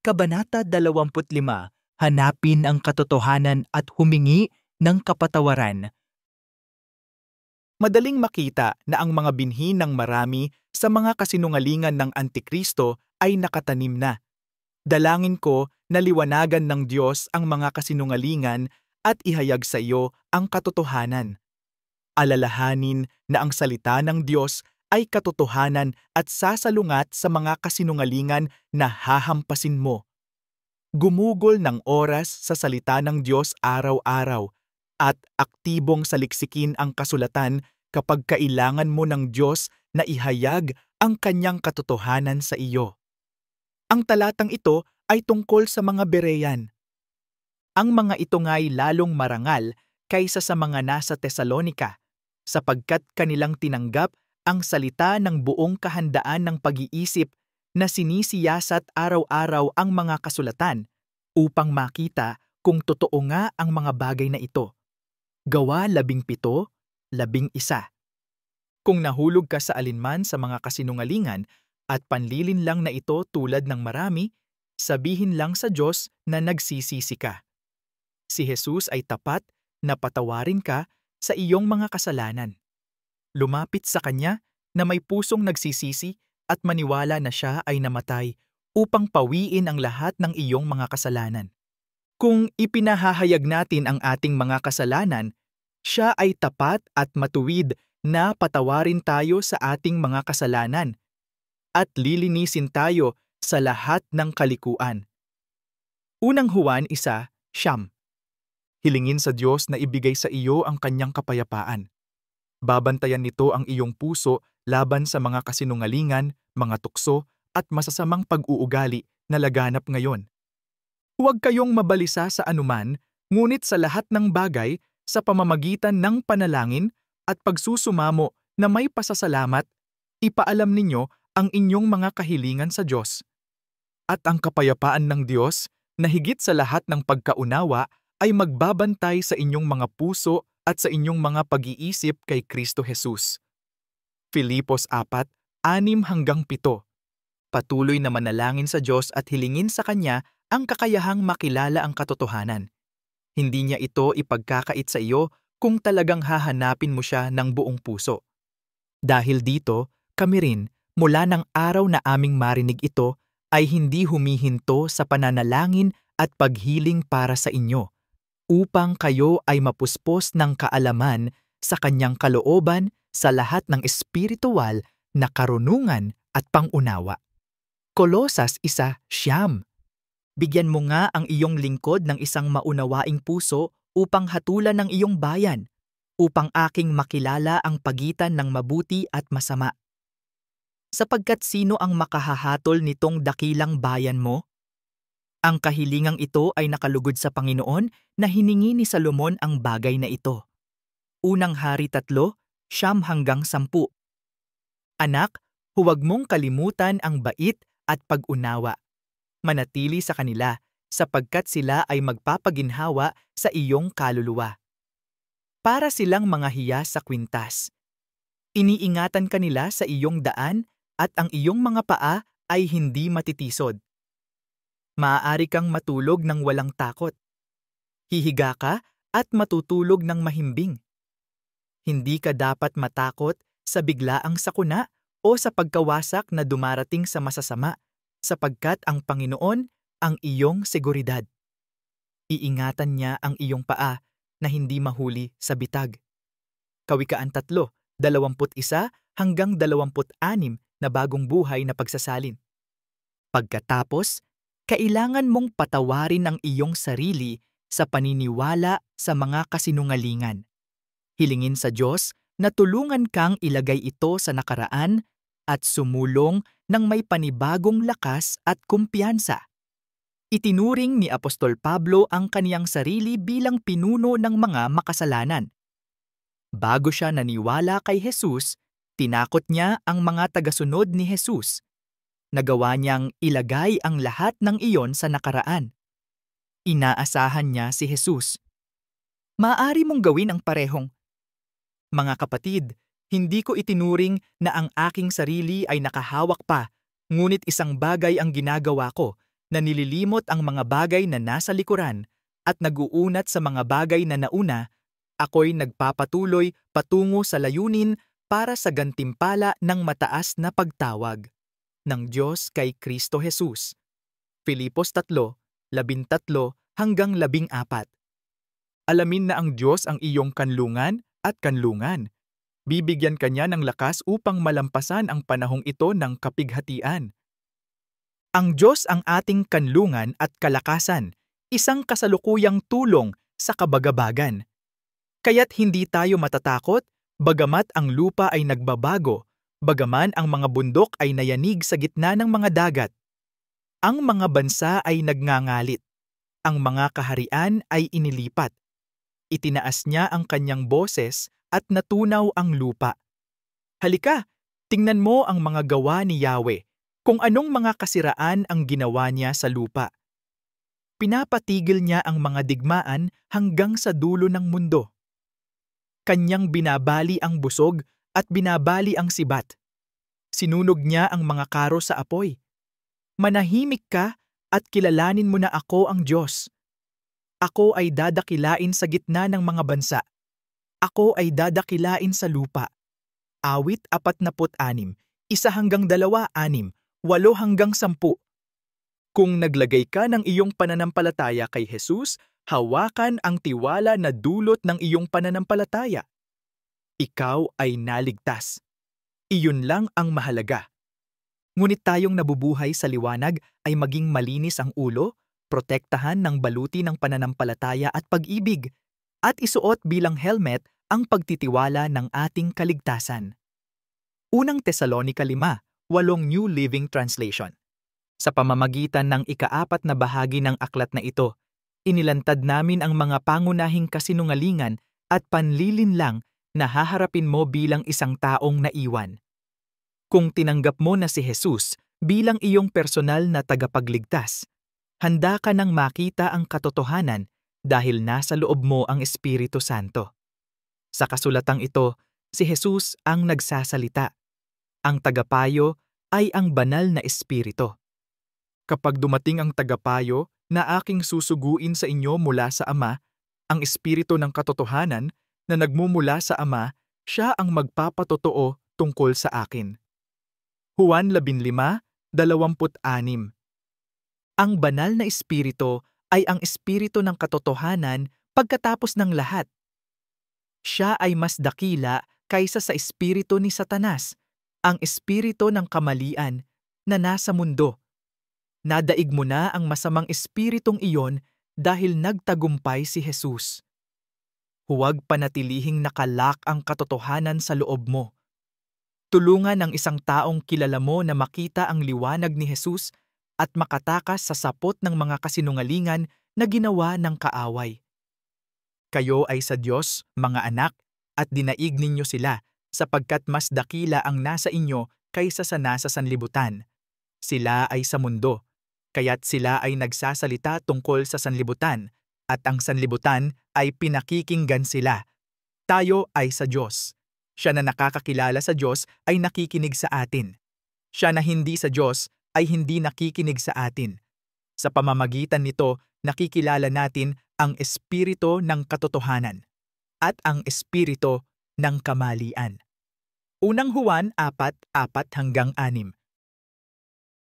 Kabanata 25, Hanapin ang katotohanan at humingi ng kapatawaran. Madaling makita na ang mga binhi ng marami sa mga kasinungalingan ng Antikristo ay nakatanim na. Dalangin ko na liwanagan ng Diyos ang mga kasinungalingan at ihayag sa iyo ang katotohanan. Alalahanin na ang salita ng Diyos ay katotohanan at sasalungat sa mga kasinungalingan na hahampasin mo. Gumugol ng oras sa salita ng Diyos araw-araw at aktibong saliksikin ang kasulatan kapag kailangan mo ng Diyos na ihayag ang kanyang katotohanan sa iyo. Ang talatang ito ay tungkol sa mga Berean. Ang mga ito nga'y lalong marangal kaysa sa mga nasa Tesalonika, sapagkat kanilang tinanggap ang salita ng buong kahandaan ng pag-iisip na sinisiyasat araw-araw ang mga kasulatan upang makita kung totoo nga ang mga bagay na ito. Gawa 17:11. Kung nahulog ka sa alinman sa mga kasinungalingan at panlilin lang na ito tulad ng marami, sabihin lang sa Diyos na nagsisisi ka. Si Jesus ay tapat na patawarin ka sa iyong mga kasalanan. Lumapit sa Kanya na may pusong nagsisisi at maniwala na Siya ay namatay upang pawiin ang lahat ng iyong mga kasalanan. Kung ipinahahayag natin ang ating mga kasalanan, Siya ay tapat at matuwid na patawarin tayo sa ating mga kasalanan at lilinisin tayo sa lahat ng kalikuan. Unang Juan 1:9. Hilingin sa Diyos na ibigay sa iyo ang Kanyang kapayapaan. Babantayan nito ang iyong puso laban sa mga kasinungalingan, mga tukso, at masasamang pag-uugali na laganap ngayon. Huwag kayong mabalisa sa anuman, ngunit sa lahat ng bagay, sa pamamagitan ng panalangin at pagsusumamo na may pasasalamat, ipaalam ninyo ang inyong mga kahilingan sa Diyos. At ang kapayapaan ng Diyos, na higit sa lahat ng pagkaunawa, ay magbabantay sa inyong mga puso at sa inyong mga pag-iisip kay Kristo Jesus. Filipos 4:6-7. Patuloy na manalangin sa Diyos at hilingin sa Kanya ang kakayahang makilala ang katotohanan. Hindi niya ito ipagkakait sa iyo kung talagang hahanapin mo siya ng buong puso. Dahil dito, kami rin, mula ng araw na aming marinig ito, ay hindi humihinto sa pananalangin at paghiling para sa inyo, upang kayo ay mapuspos ng kaalaman sa Kanyang kalooban sa lahat ng espiritual na karunungan at pangunawa. Kolosas 1:9. Bigyan mo nga ang iyong lingkod ng isang maunawaing puso upang hatulan ng iyong bayan, upang aking makilala ang pagitan ng mabuti at masama. Sapagkat sino ang makahahatol nitong dakilang bayan mo? Ang kahilingang ito ay nakalugod sa Panginoon na hiningi ni Salomon ang bagay na ito. Unang Hari 3:9-10. Anak, huwag mong kalimutan ang bait at pag-unawa. Manatili sa kanila, sapagkat sila ay magpapaginhawa sa iyong kaluluwa. Para silang mga hiyas sa kwintas. Iniingatan kanila sa iyong daan at ang iyong mga paa ay hindi matitisod. Maaari kang matulog ng walang takot. Hihiga ka at matutulog ng mahimbing. Hindi ka dapat matakot sa biglaang sakuna o sa pagkawasak na dumarating sa masasama, sapagkat ang Panginoon ang iyong seguridad. Iingatan niya ang iyong paa na hindi mahuli sa bitag. Kawikaan 3:21-26 na bagong buhay na pagsasalin. Pagkatapos, kailangan mong patawarin ang iyong sarili sa paniniwala sa mga kasinungalingan. Hilingin sa Diyos na tulungan kang ilagay ito sa nakaraan at sumulong ng may panibagong lakas at kumpiyansa. Itinuring ni Apostol Pablo ang kaniyang sarili bilang pinuno ng mga makasalanan. Bago siya naniwala kay Jesus, tinakot niya ang mga tagasunod ni Jesus. Nagawa niyang ilagay ang lahat ng iyon sa nakaraan. Inaasahan niya si Jesus. Maaari mong gawin ang parehong. Mga kapatid, hindi ko itinuring na ang aking sarili ay nakahawak pa, ngunit isang bagay ang ginagawa ko, na nililimot ang mga bagay na nasa likuran at nag-uunat sa mga bagay na nauna, ako'y nagpapatuloy patungo sa layunin para sa gantimpala ng mataas na pagtawag ng Diyos kay Kristo Jesus. Filipos 3:13-14. Alamin na ang Diyos ang iyong kanlungan at kanlungan. Bibigyan ka niya ng lakas upang malampasan ang panahong ito ng kapighatian. Ang Diyos ang ating kanlungan at kalakasan, isang kasalukuyang tulong sa kabagabagan. Kaya't hindi tayo matatakot, bagamat ang lupa ay nagbabago, bagaman ang mga bundok ay nayanig sa gitna ng mga dagat. Ang mga bansa ay nagngangalit, ang mga kaharian ay inilipat. Itinaas niya ang kanyang boses at natunaw ang lupa. Halika, tingnan mo ang mga gawa ni Yahweh, kung anong mga kasiraan ang ginawa niya sa lupa. Pinapatigil niya ang mga digmaan hanggang sa dulo ng mundo. Kanyang binabali ang busog at binabali ang sibat. Sinunog niya ang mga karo sa apoy. Manahimik ka at kilalanin mo na ako ang Diyos. Ako ay dadakilain sa gitna ng mga bansa. Ako ay dadakilain sa lupa. Awit 46, 1-2, 8-10. Kung naglagay ka ng iyong pananampalataya kay Jesus, hawakan ang tiwala na dulot ng iyong pananampalataya. Ikaw ay naligtas. Iyon lang ang mahalaga. Ngunit tayong nabubuhay sa liwanag ay maging malinis ang ulo, protektahan ng baluti ng pananampalataya at pag-ibig, at isuot bilang helmet ang pagtitiwala ng ating kaligtasan. Unang Tesalonica 5:8 New Living Translation. Sa pamamagitan ng ika-4 na bahagi ng aklat na ito, inilantad namin ang mga pangunahing kasinungalingan at panlilinlang na haharapin mo bilang isang taong naiwan. Kung tinanggap mo na si Jesus bilang iyong personal na tagapagligtas, handa ka nang makita ang katotohanan dahil nasa loob mo ang Espiritu Santo. Sa kasulatang ito, si Jesus ang nagsasalita. Ang tagapayo ay ang banal na Espiritu. Kapag dumating ang tagapayo na aking susuguin sa inyo mula sa Ama, ang Espiritu ng katotohanan na nagmumula sa Ama, siya ang magpapatotoo tungkol sa akin. Juan 15:26. Ang banal na Espiritu ay ang Espiritu ng katotohanan pagkatapos ng lahat. Siya ay mas dakila kaysa sa espiritu ni Satanas, ang espiritu ng kamalian na nasa mundo. Nadaig mo na ang masamang espiritong iyon dahil nagtagumpay si Jesus. Huwag panatilihing nakalak ang katotohanan sa loob mo. Tulungan ang isang taong kilala mo na makita ang liwanag ni Jesus at makatakas sa sapot ng mga kasinungalingan na ginawa ng kaaway. Kayo ay sa Diyos, mga anak, at dinaig ninyo sila sapagkat mas dakila ang nasa inyo kaysa sa nasa sanlibutan. Sila ay sa mundo, kaya't sila ay nagsasalita tungkol sa sanlibutan, at ang sanlibutan ay pinakikinggan sila. Tayo ay sa Diyos. Siya na nakakakilala sa Diyos ay nakikinig sa atin. Siya na hindi sa Diyos ay hindi nakikinig sa atin. Sa pamamagitan nito, nakikilala natin ang espiritu ng katotohanan at ang espiritu ng kamalian. Unang Juan 4:4-6.